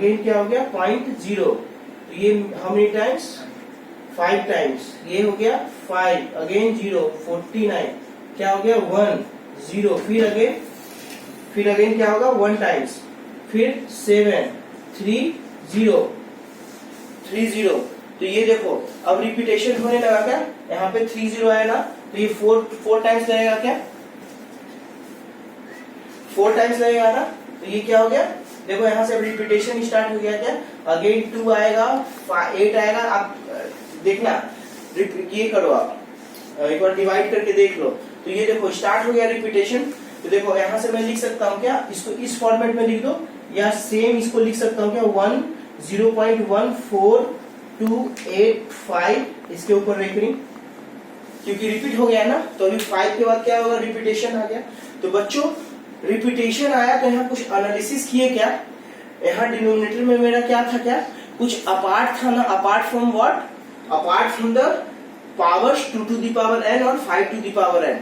Again क्या हो गया 0.0, तो ये हाउ मेनी टाइम्स 5 टाइम्स, ये हो गया 5 अगेन 0 49, क्या हो गया 1 0, फिर अगेन क्या होगा 1 टाइम्स, फिर 7 3 0 3 0, तो ये देखो अब रिपीटेशन होने लगा क्या, यहाँ पे 3 0 आया ना, तो ये 4 टाइम्स लगेगा क्या, 4 टाइम्स लगेगा ना, तो ये क्या हो गया, देखो यहाँ से अब रिपीटेशन स्टार्ट हो गया क्या, अगेन 2 आएगा 8 आएगा, आप देखना ये करो, आप एक बार डिवाइड करके देख लो, तो ये देखो स्टार्ट हो गया रिपीटेशन, तो देखो यहाँ से मैं लिख सकता हूँ क्या, इसको इस फॉर्मेट में लिख दो, या सेम इसको लिख सकता हूँ क्या 0.14285, इसके ऊपर रेकरिंग, क्योंकि रिपीट हो गया ना, तो अभी 5 के बाद क्या होगा, रिपीटेशन आ गया। तो बच्चों रिपीटेशन आया तो यहाँ कुछ एनालिसिस किए क्या, यहाँ डिनोमिनेटर में मेरा क्या था, क्या कुछ अपार्ट था ना, apart from what, apart from the powers 2 to the power n और 5 to the power n,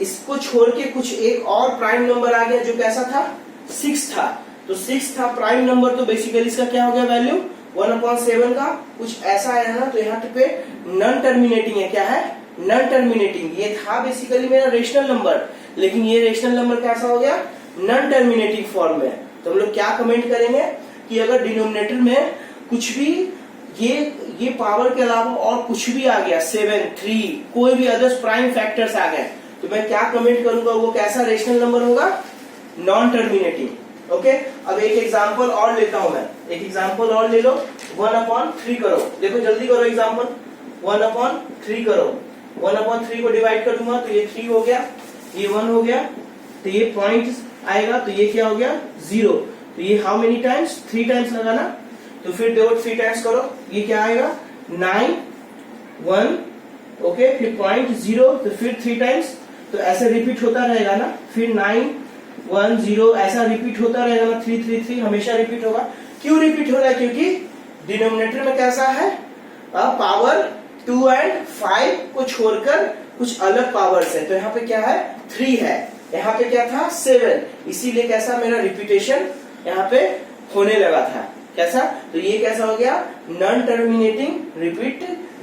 इसको छोड़ के कुछ एक और प्राइम नंबर आ गया जो कैसा था 6 था, तो 6 था प्राइम नंबर, तो बेसिकली इसका क्या हो गया वैल्यू 1/7 का कुछ ऐसा है ना, तो यहाँ पे नॉन टर्मिनेटिंग है, क्या है नॉन टर्मिनेटिंग, ये था बेसिकली मेरा रेशनल नंबर, लेकिन ये रेशनल नंबर कैसा हो गया नॉन टर्मिनेटिंग फॉर्म में। तो हम लोग क्या कमेंट करेंगे कि अगर डिनोमिनेटर में कुछ भी ये पावर के अलावा और कुछ भी आ गया 7 3 कोई भी अदर्स प्राइम फैक्टर्स आ गए, तो मैं क्या कमेंट करूंगा, वो कैसा रेशनल नंबर होगा नॉन टर्मिनेटिंग। ओके, अब एक एग्जांपल और लेता हूं मैं, एक एग्जांपल और ले लो, 1/3 करो, देखो जल्दी करो एग्जांपल, 1/3 करो, 1/3 को डिवाइड कर दूंगा तो ये 3 हो गया, ये 1 हो गया, तो ये पॉइंट आएगा, तो ये क्या हो गया 0, तो ये हाउ मेनी टाइम्स 3 टाइम्स लगा ना, तो फिर देखो 3 टाइम्स करो, ये क्या आएगा 9 1, ओके, फिर 0.0, तो फिर 3 टाइम्स, तो ऐसे रिपीट होता रहेगा ना, फिर 9 1 0 ऐसा रिपीट होता रहेगा ना, 3 3 3 हमेशा रिपीट होगा। क्यों रिपीट हो रहा है, क्योंकि डिनोमिनेटर में कैसा है पावर 2 और 5 को छोड़कर कुछ अलग पावर्स है, तो यहाँ पे क्या है 3 है, यहाँ पे क्या था 7, इसीलिए कैसा मेरा रिपीटेशन यहाँ पे होने लगा था, कैसा, तो ये कैसा हो गया नॉन टर्मिनेटिंग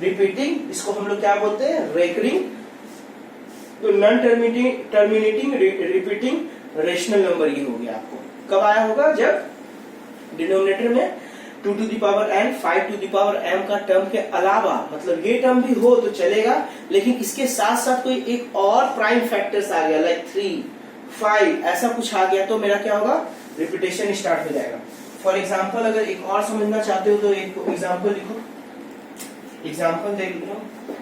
रिपीटिंग, इसको हम लोग क्या बोलते हैं रेकरिंग, तो non terminating repeating rational number ये हो गया। आपको कब आया होगा, जब डिनोमिनेटर में 2 to the power n 5 to the power m का टर्म के अलावा, मतलब ये टर्म भी हो तो चलेगा, लेकिन इसके साथ साथ कोई एक और प्राइम फैक्टर्स आ गया, लाइक 3 5 ऐसा कुछ आ गया, तो मेरा क्या होगा रिपीटेशन स्टार्ट हो जाएगा। फॉर एग्जाम्पल अगर एक और समझना चाहते हो तो एक एग्जाम्पल लिखो, एग्जाम्पल देख लो,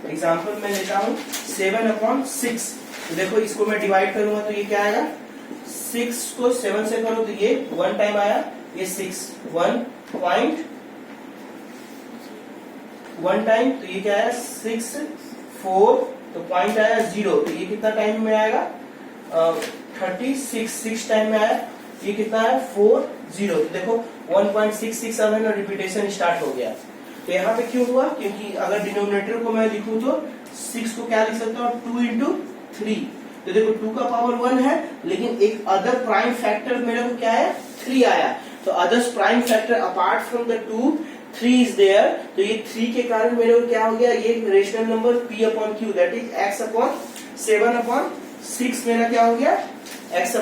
एग्जाम्पल मैं लेता हूँ 7/6, तो देखो इसको मैं डिवाइड करूंगा तो ये क्या आएगा, 6 को 7 से करो तो ये 1 टाइम आया, ये 6 1 टाइम, तो ये क्या आया 6 4, तो पॉइंट आया 0, तो ये कितना टाइम में आएगा 36 6 टाइम में आया, ये कितना है 4 0, तो देखो 1.66 अब रिपीटेशन स्टार्ट हो गया। तो यहाँ पे क्यों हुआ, क्योंकि अगर डिनोमिनेटर को मैं लिखूं तो 6 को क्या लिख सकता हूँ 2 into 3, तो देखो 2 का पावर 1 है, लेकिन एक अदर प्राइम फैक्टर मेरे को क्या है 3 आया, तो others prime factor apart from the 2 3 is there, तो ये 3 के कारण मेरे को क्या हो गया, ये rational number p/q that is x/7/6 मेरा क्या हो गया, x =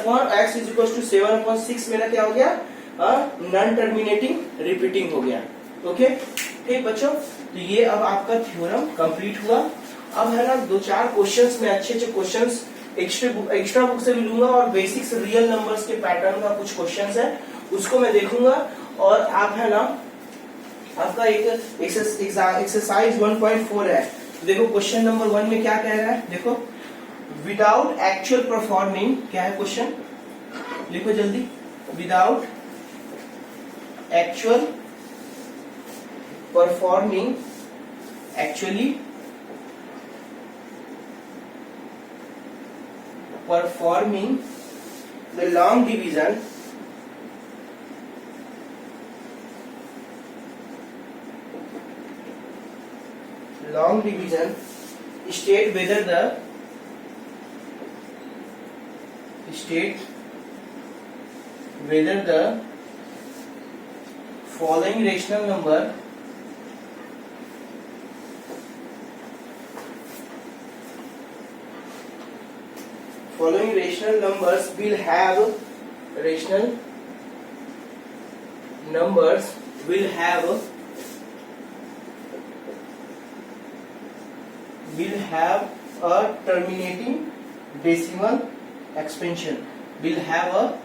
7/6 मेरा क्या हो गया नॉन टर्मिनेटिंग रिपीटिंग हो गया। ओके ठीक बच्चों, तो ये अब आपका थ्योरम कंप्लीट हुआ। अब है ना 2-4 क्वेश्चंस में अच्छे क्वेश्चंस एक्स्ट्रा बुक से भी लूंगा, और बेसिक्स रियल नंबर्स के पैटर्न का कुछ क्वेश्चंस है उसको मैं देखूंगा, और आप है ना आपका एक एक्सरसाइज 1.4 है, देखो क्वेश्चन नंबर 1 में क्या कह रहा है, देखो विदाउट एक्चुअल परफॉर्मिंग, क्या है क्वेश्चन लिखो जल्दी, without actual performing actually performing the long division state whether the following rational number will have a terminating decimal expansion. Will have a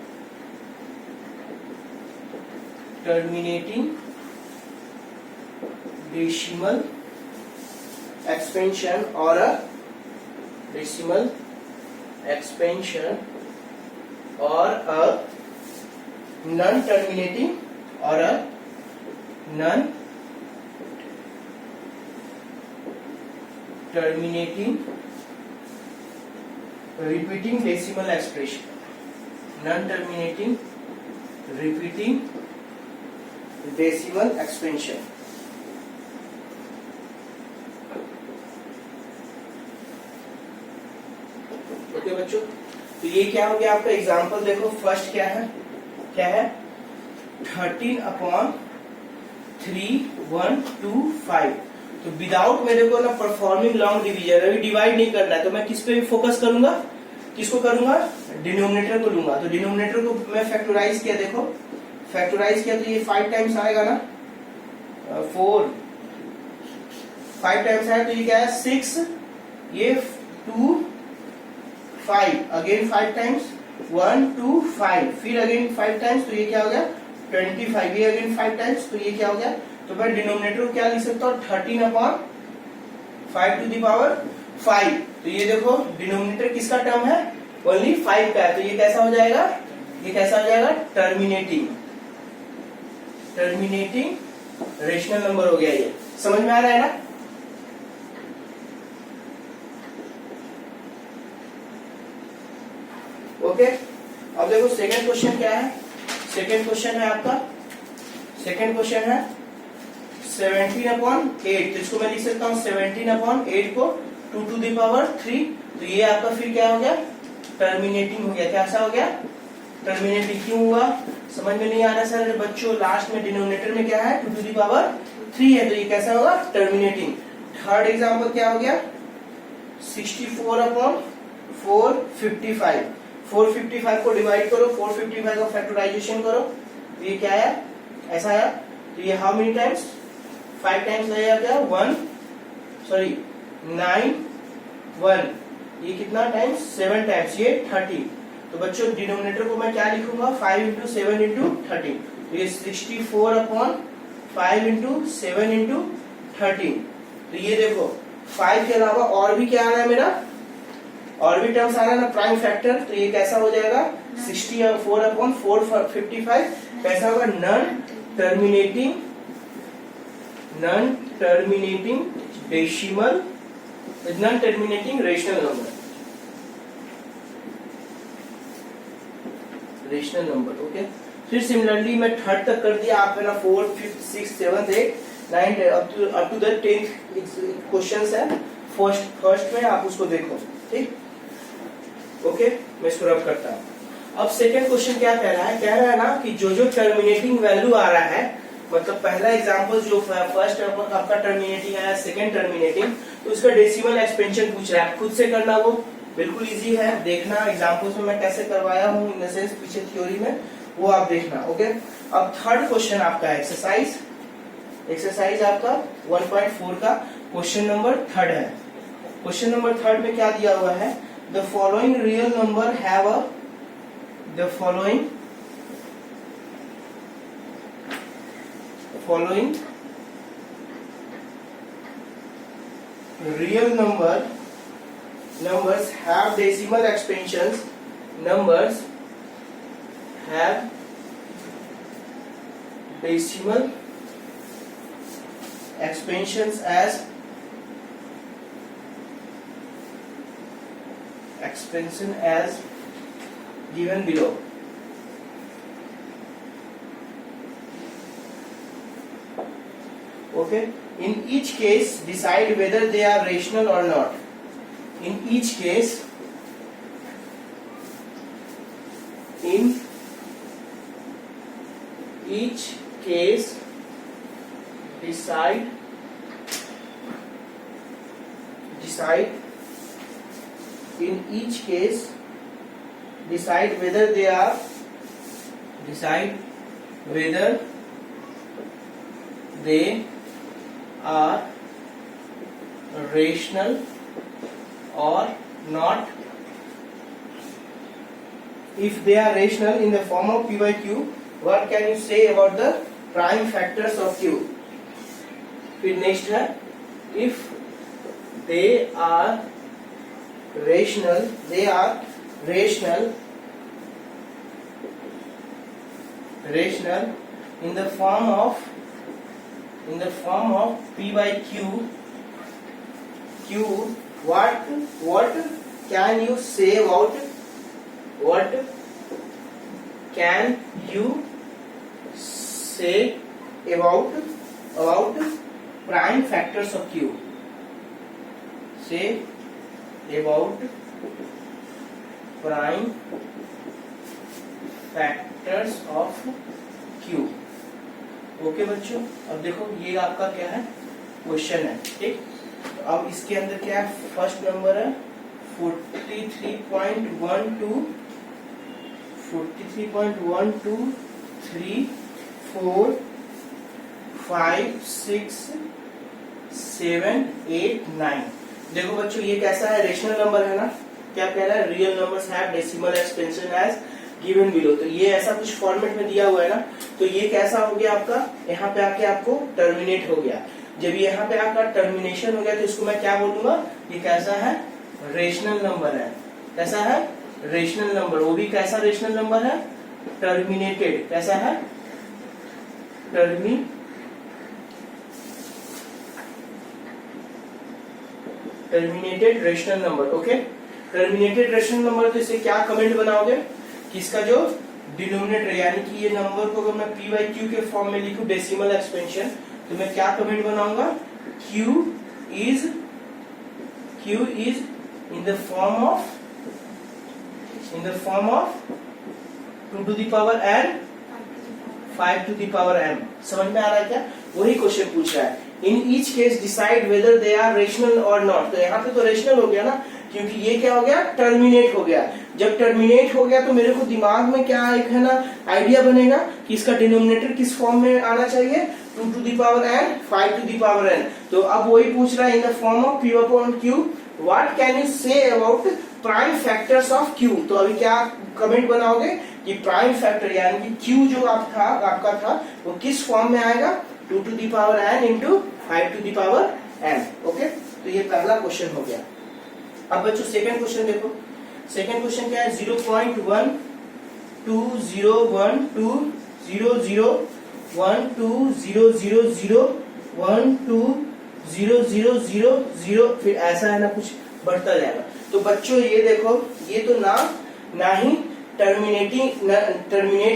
terminating decimal expansion or a decimal expansion or a non-terminating repeating decimal expression. Non-terminating repeating decimal expansion. Okay बच्चों, तो ये क्या हो गया आपका example. देखो first क्या है 13/3 1 2 5। तो विदाउट मेरे को ना परफॉर्मिंग लॉन्ग डिवीजन, अभी डिवाइड नहीं करना है, तो मैं किस पे फोकस करूंगा, किसको करूंगा, डिनोमिनेटर को लूंगा। तो डिनोमिनेटर को मैं फैक्टराइज किया, देखो फैक्टराइज किया तो ये 5 टाइम्स आएगा ना, 4 5 टाइम्स आया तो ये क्या है 6, ये 2 5, अगेन 5 टाइम्स 1 2 5, फिर अगेन 5 टाइम्स, तो ये क्या हो गया 25, ये अगेन 5 टाइम्स, तो ये क्या हो गया। तो मैं डिनोमिनेटर को क्या लिख सकता हूँ 13/5 तो ये देखो डिनोमिनेटर किसका टर्म है, ओनली 5 का है। तो ये कैसा हो जाएगा, टर्मिनेटिंग रेशनल नंबर हो गया। ये समझ में आ रहा है ना। ओके, अब देखो सेकंड क्वेश्चन क्या है। सेकंड क्वेश्चन है 17/8। तो इसको मैं लिख सकता हूँ 17/8 को 2 to the power 3। तो ये आपका फिर क्या हो गया, टर्मिनेटिंग हो गया। कैसा हो गया, टर्मिनेटिंग। क्यों हुआ, समझ में नहीं आ रहा सर बच्चों। लास्ट में डिनोमिनेटर में क्या है 2 to the power 3 है, तो ये कैसा होगा, टर्मिनेटिंग। थर्ड एग्जाम्पल क्या हो गया 64/455। 455 को डिवाइड करो, 455 का फैक्टराइजेशन करो, तो ये क्या है, ऐसा है। तो ये हाउ मेनी टाइम्स, 5 टाइम्स लगेगा क्या 9 1, ये कितना टाइम्स 7 टाइम्स, ये 30। तो बच्चों डिनोमिनेटर को मैं क्या लिखूंगा 5 into 7 into 30। तो ये 64/5 into 7 into 13। तो ये देखो 5 के अलावा और भी क्या आ रहा है मेरा, और भी टर्म्स आ रहा है ना, प्राइम फैक्टर। तो ये कैसा हो जाएगा 64/455 कैसा होगा, non terminating decimal, non terminating rational number. Okay, फिर सिमिलरली मैं थर्ड तक कर दिया, आप ना 4th 5th 6th 7th 8th 9th up to the 10th questions है। फर्स्ट में आप उसको देखो, ठीक। ओके, मैं इसको रब करता हूँ। अब सेकंड क्वेश्चन क्या कह रहा है ना कि जो टर्मिनेटिंग वैल्यू आ रहा है, मतलब पहला एग्जांपल जो फर्स्ट आपका टर्मिनेटिंग आया, सेकंड टर्मिनेटिंग, तो उसका डेसिमल एक्सपेंशन पूछ रहा है। खुद से करना वो बिल्कुल इजी है, देखना एग्जांपल्स में मैं कैसे करवाया हूँ इन द सेंस पीछे थ्योरी में, वो आप देखना। ओके, अब थर्ड क्वेश्चन आपका एक्सरसाइज आपका 1.4 का क्वेश्चन नंबर थर्ड है। क्वेश्चन नंबर थर्ड में क्या दिया हुआ है, the following real number have a the following real numbers have decimal expansions, numbers have decimal expansions as given below. Okay, in each case decide whether they are rational or not. In each case decide in each case, decide whether they are rational or not. If they are rational in the form of P by Q, what can you say about the prime factors of Q? फिर next है, if they are rational in the form of P by Q, what can you say about prime factors of Q? Say about prime factors of Q. Okay बच्चों, अब देखो ये आपका क्या है, question है, ठीक। तो अब इसके अंदर क्या है, फर्स्ट नंबर है 43.12, 3, 4, 5, 6, 7, 8, 9। देखो बच्चों ये कैसा है, रेशनल नंबर है ना, क्या कह रहा है, real numbers have decimal expansion as given below. तो ये ऐसा कुछ फॉर्मेट में दिया हुआ है ना, तो ये कैसा हो गया आपका, यहाँ पे आके आपको टर्मिनेट हो गया। जब ये यहाँ पे आपका टर्मिनेशन हो गया तो इसको मैं क्या बोलूंगा, ये कैसा है, रेशनल नंबर है। कैसा है, रेशनल नंबर। वो भी कैसा रेशनल नंबर है, टर्मिनेटेड। कैसा है, terminated rational number. Okay, terminated rational number. तो इसे क्या कमेंट बनाओगे कि इसका जो डिनोमिनेटर यानी कि ये नंबर को अगर मैं P by Q के फॉर्म में लिखूं डेसिमल एक्सपेंशन, तो मैं क्या कमेंट बनाऊंगा, Q is in the form of 2 to the power n 5 to the power m। समझ में आ रहा है क्या, वही क्वेश्चन पूछ रहा है। In each case decide whether they are rational और नॉट। तो यहाँ पे तो रेशनल हो गया ना, क्योंकि ये क्या हो गया, टर्मिनेट हो गया। जब टर्मिनेट हो गया तो मेरे को दिमाग में क्या एक है ना आइडिया बनेगा कि इसका डिनोमिनेटर किस फॉर्म में आना चाहिए, 2 to the power n 5 to the power n। तो अब वही पूछ रहा है in the form of P upon Q, what can you say about prime factors of Q। तो अभी क्या कमेंट बनाओगे कि प्राइम फैक्टर यानी कि Q जो आपका था वो किस फॉर्म में आएगा, 2 to the power n into 5 to the power n। Okay, तो ये पहला क्वेश्चन हो गया। अब बच्चों सेकंड क्वेश्चन देखो। सेकंड क्वेश्चन क्या है, 0.1201200012000 फिर ऐसा है ना, कुछ बढ़ता जाएगा। तो बच्चों ये देखो, ये तो ना ही टर्मिनेट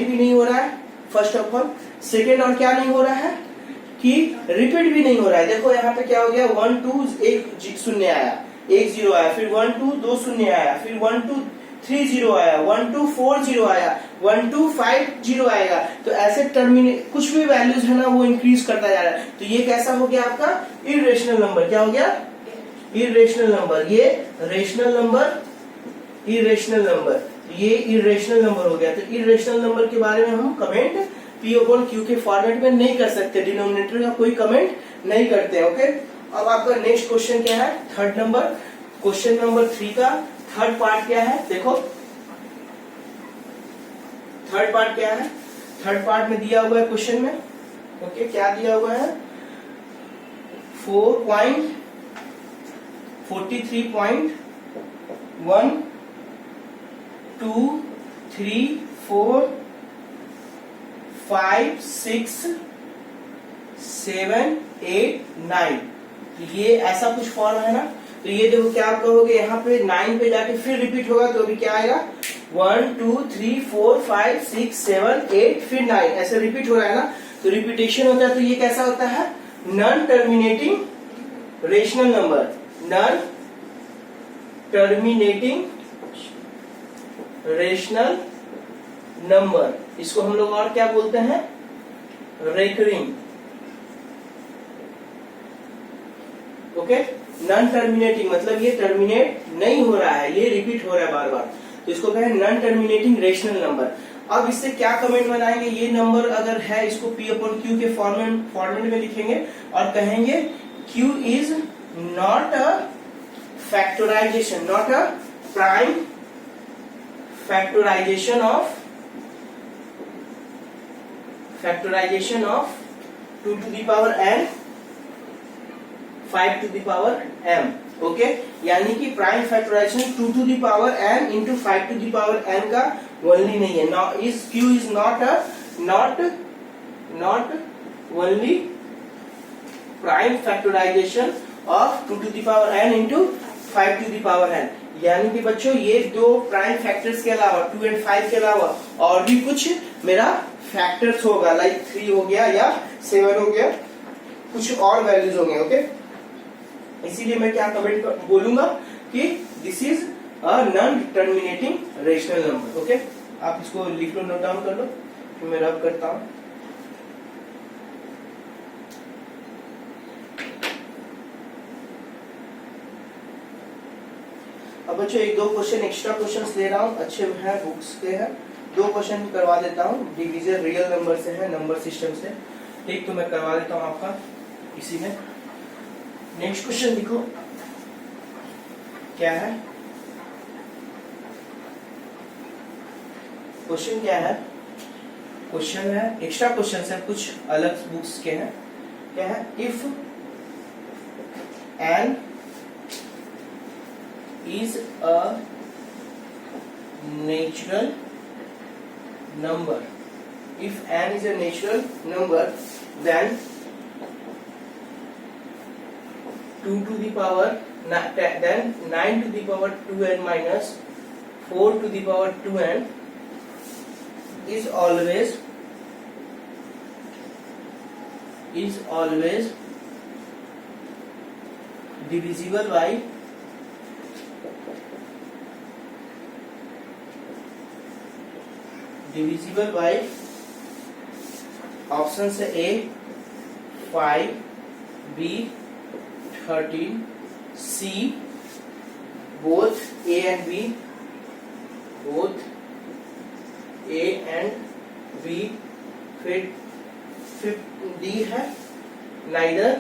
भी नहीं हो रहा है फर्स्ट ऑफ ऑल, सेकेंड और क्या नहीं हो रहा है कि रिपीट भी नहीं हो रहा है। देखो यहाँ पे क्या हो गया, 1 2 एक शून्य आया, 1 0 आया, फिर 1 2 2 शून्य आया, फिर 1 2 3 0 आया, 1 2 4 0 आया, 1 2 5 0 आएगा। तो ऐसे टर्मिनेट कुछ भी वैल्यूज है ना वो इंक्रीज करता जा रहा है। तो ये कैसा हो गया आपका, इरेशनल नंबर। क्या हो गया, इरेशनल नंबर। ये रेशनल नंबर, इरेशनल नंबर, ये इरेशनल नंबर हो गया। तो इरेशनल नंबर के बारे में हम कमेंट P upon Q के फॉर्मेट में नहीं कर सकते, डिनोमिनेटर का कोई कमेंट नहीं करते। ओके, अब आपका नेक्स्ट क्वेश्चन क्या है, थर्ड नंबर, क्वेश्चन नंबर 3 का थर्ड पार्ट क्या है, देखो थर्ड पार्ट क्या है। थर्ड पार्ट में दिया हुआ है क्वेश्चन में, ओके, क्या दिया हुआ है, 4.43.1 2 3 4 5 6 7 8 9। ये ऐसा कुछ फॉर्म है ना। तो ये देखो क्या आप कहोगे, यहाँ पे 9 पे जाके फिर रिपीट होगा, तो अभी क्या आएगा, 1 2 3 4 5 6 7 8 फिर 9, ऐसे रिपीट हो रहा है ना। तो रिपीटेशन होता है, तो ये कैसा होता है, non terminating rational number, non terminating rational number. इसको हम लोग और क्या बोलते हैं, रेकरिंग ओके, नॉन टर्मिनेटिंग मतलब ये टर्मिनेट नहीं हो रहा है, ये रिपीट हो रहा है बार बार, तो इसको कहें नॉन टर्मिनेटिंग रेशनल नंबर। अब इससे क्या कमेंट बनाएंगे, ये नंबर अगर है इसको P अपॉन Q के फॉर्मेट में लिखेंगे और कहेंगे Q is not a factorization, not a prime factorization of 2 to the power n 5 to the power m, okay, यानी कि prime factorisation 2 to the power n into 5 to the power n का only नहीं है, Q is not only prime factorization of 2 to the power n into 5 to the power n, यानी कि बच्चों ये दो प्राइम फैक्टर्स के अलावा 2 और 5 के अलावा और भी कुछ मेरा फैक्टर्स होगा, लाइक 3 हो गया या 7 हो गया, कुछ और वैल्यूज होंगे, ओके। इसीलिए मैं क्या कमेंट बोलूंगा कि this is a non terminating rational number, okay. आप इसको लिख लो, नोट डाउन कर लो, तो मैं रब करता हूं। अब बच्चों एक दो क्वेश्चन एक्स्ट्रा क्वेश्चंस ले रहा हूँ, अच्छे हैं, बुक्स के हैं, दो क्वेश्चन करवा देता हूँ, डिवीजन रियल नंबर से है, नंबर सिस्टम से, ठीक, तो मैं करवा देता हूँ आपका इसी में। नेक्स्ट क्वेश्चन देखो क्या है, क्वेश्चन क्या है, क्वेश्चन है एक्स्ट्रा क्वेश्चन है, कुछ अलग बुक्स के हैं, क्या है, if n is a natural number, if n is a natural number, then 2 to the power then 9 to the power 2n minus 4 to the power 2n is always divisible by option से A 5, B 13, C both A and B, फिर D है neither,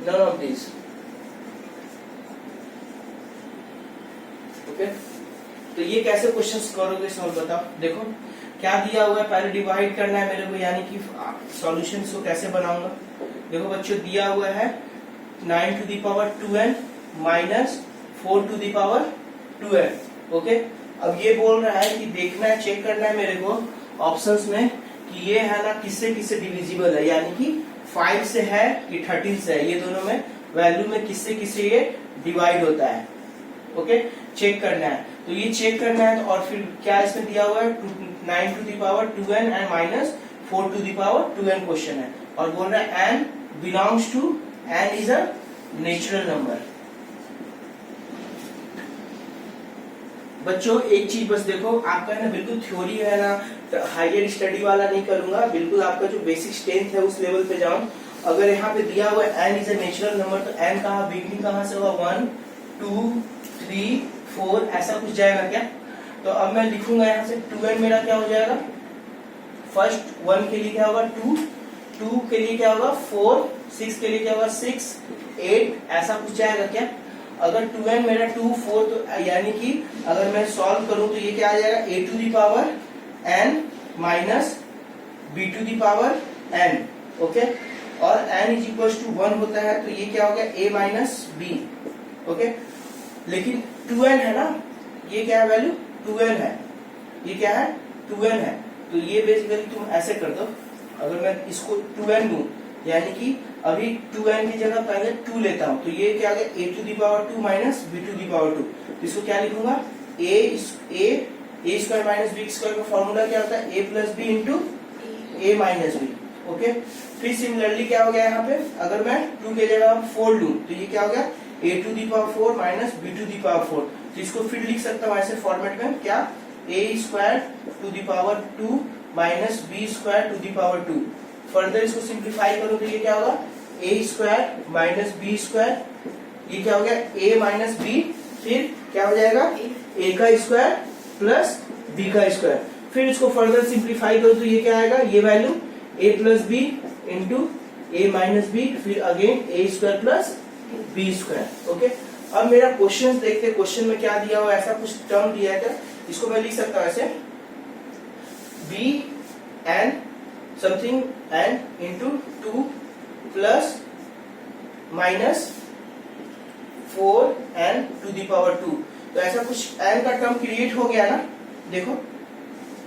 none of these, okay. तो ये कैसे questions करोगे solve बताओ। देखो क्या दिया हुआ है, पहले डिवाइड करना है मेरे को, यानी कि सॉल्यूशन को कैसे बनाऊंगा। देखो बच्चों दिया हुआ है 9 to the power 2n minus 4 to the power 2n, okay. अब ये बोल रहा है कि देखना है, चेक करना है मेरे को ऑप्शंस में कि ये है ना किससे किससे डिविजिबल है, यानी कि 5 से है कि 13 से है, ये दोनों में वैल्यू में किससे किससे ये डिवाइड होता है, ओके, चेक करना है। तो ये चेक करना है, और फिर क्या इसमें दिया हुआ है 9 to the power 2n and minus 4 to the power 2n question है, और बोल रहा है n belongs to, n is a natural number. बच्चों एक चीज बस देखो, आपका है ना बिल्कुल थ्योरी है ना, हायर स्टडी वाला नहीं करूंगा, बिल्कुल आपका जो बेसिक स्ट्रेंथ है उस लेवल पे जाऊं। अगर यहाँ पे दिया हुआ है n is a natural number, तो n कहाँ बिगनिंग कहाँ से होगा, 1 2 3 4 ऐसा कुछ जाएगा क्या। तो अब मैं लिखूंगा यहाँ से 2n मेरा क्या हो जाएगा, फर्स्ट 1 के लिए क्या होगा 2, 2 के लिए क्या होगा 4, 6 के लिए क्या होगा 6, 8 ऐसा कुछ जाएगा क्या। अगर 2n मेरा 2 4, तो यानी कि अगर मैं सॉल्व करूं तो ये क्या आ जाएगा a to the power n minus b to the power n, okay, और n इज इक्वल टू 1 होता है, तो ये क्या हो गया a माइनस b, ओके। लेकिन 2n है ना, ये क्या है वैल्यू 2n है, ये क्या है 2n है, तो ये बेसिकली तुम ऐसे कर दो, अगर मैं इसको 2n दूं, यानी कि अभी 2n की जगह पहले 2 लेता हूं, तो ये क्या आ गया a to the power 2 minus b to the power 2, तो इसको क्या लिखूंगा a square minus b square का फॉर्मूला क्या होता है a plus B into a minus b, okay. फिर सिमिलरली क्या हो गया यहाँ पे, अगर मैं 2 के जगह 4 लूं, तो ये क्या हो गया a to the power 4 minus b to the power 4, तो इसको फिर लिख सकता हूँ ऐसे फॉर्मेट में, क्या a square to the power 2 minus b square to the power 2। Further इसको सिंप्लीफाई करो तो ये क्या होगा a square minus b square, ये क्या हो गया ए माइनस बी, फिर क्या हो जाएगा ए का स्क्वायर प्लस बी का स्क्वायर। फिर इसको फर्दर सिंप्लीफाई करो तो ये क्या आएगा, ये value A plus B into A minus B, फिर again A square plus B square. Okay, अब मेरा क्वेश्चन देखते हैं, क्वेश्चन में क्या दिया हुआ, ऐसा कुछ टर्म दिया है क्या, इसको मैं लिख सकता हूं ऐसे b n something n into 2 plus minus 4n to the power 2। तो ऐसा कुछ n का टर्म क्रिएट हो गया ना, देखो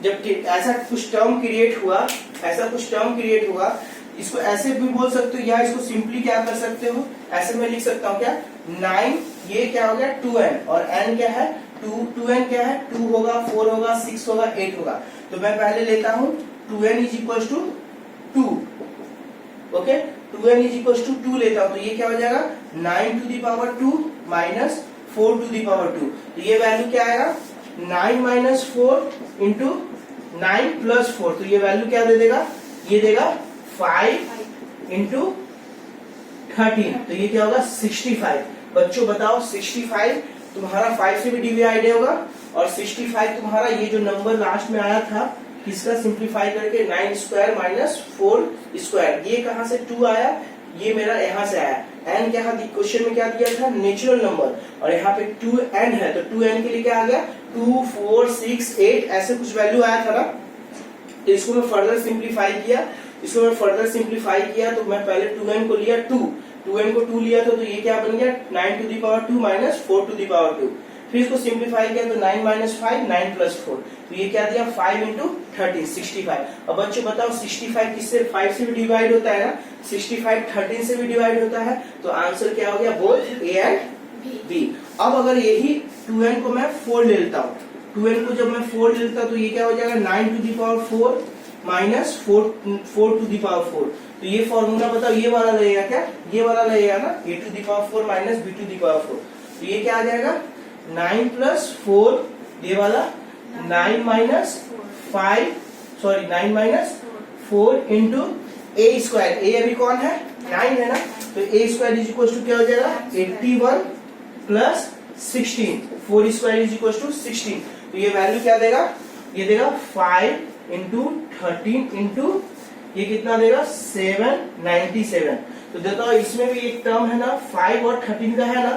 जब ऐसा कुछ टर्म क्रिएट हुआ, ऐसा कुछ टर्म क्रिएट हुआ, इसको ऐसे भी बोल सकते हो या इसको सिंपली क्या कर सकते हो, ऐसे मैं लिख सकता हूँ क्या 9, ये क्या हो गया 2n और n क्या है 2n क्या है 2 होगा 4 होगा 6 होगा 8 होगा। तो मैं पहले लेता हूँ 2n is equal to 2, okay 2n is equal to 2 लेता हूँ, तो ये क्या हो जाएगा 9 to the power 2 minus 4 to the power 2। तो ये वैल्यू क्या आएगा 9 माइनस 4 इंटू 9 प्लस 4, तो ये वैल्यू क्या दे देगा, ये देगा 5 इंटू 13, तो ये क्या होगा 65। बच्चों बताओ 65 तुम्हारा 5 से भी डिवाइड होगा, और 65 तुम्हारा ये जो नंबर लास्ट में आया था किसका सिंप्लीफाई करके 9 स्क्वायर माइनस 4 स्क्वायर, ये कहां से 2 आया, ये मेरा यहाँ से आया। n क्या क्वेश्चन में क्या दिया था नेचुरल नंबर, और यहाँ पे 2n है, तो 2n के लिए क्या आ गया 2 4 6 8 ऐसे कुछ वैल्यू आया था ना। तो इसको मैं फर्दर सिंप्लीफाई किया, तो मैं पहले 2n को लिया 2n को 2 लिया था, तो ये क्या बन गया 9 to the power 2 minus 4 to the power 2। फिर इसको सिंप्लीफाई किया तो 9 माइनस 5 9 प्लस 4, तो ये क्या दिया 5 इंटू 13 65। अब बच्चों बताओ 65 किससे 5 से भी डिवाइड होता है ना, 65 13 से भी डिवाइड होता है, तो आंसर क्या हो गया बोथ ए एंड बी। अब अगर यही 2n को मैं 4 ले लेता हूँ, 2n को जब मैं 4 ले लेता हूँ तो ये क्या हो जाएगा 9 to the power 4 minus 4 to the power 4। तो ये फॉर्मूला बताओ ये वाला रहेगा क्या, ये वाला रहेगा ना a to the power 4 minus b to the power 4। तो ये क्या आ जाएगा 9 प्लस 4, ये वाला 9 minus 4 into a square, a अभी कौन है 9 है ना, तो a square is equal to क्या हो जाएगा 81 plus 16, 4 square is equal to 16। तो ये वैल्यू क्या देगा, ये देगा 5 इंटू 13 इंटू ये कितना देगा 797। तो देखो इसमें भी एक टर्म है ना 5 और 13 का है ना,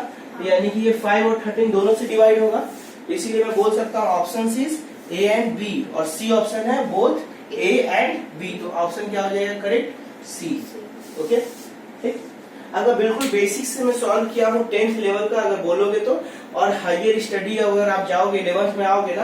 यानी कि ये 5 और 13 दोनों से डिवाइड होगा, इसीलिए मैं बोल सकता हूँ option is a and b, और सी ऑप्शन है बोथ ए एंड बी, तो ऑप्शन क्या हो जाएगा करेक्ट सी। ओके ठीक, अगर बिल्कुल बेसिक से मैं सॉल्व किया हूँ 10th लेवल का अगर बोलोगे तो, और हायर स्टडी अगर आप जाओगे 11th में आओगे ना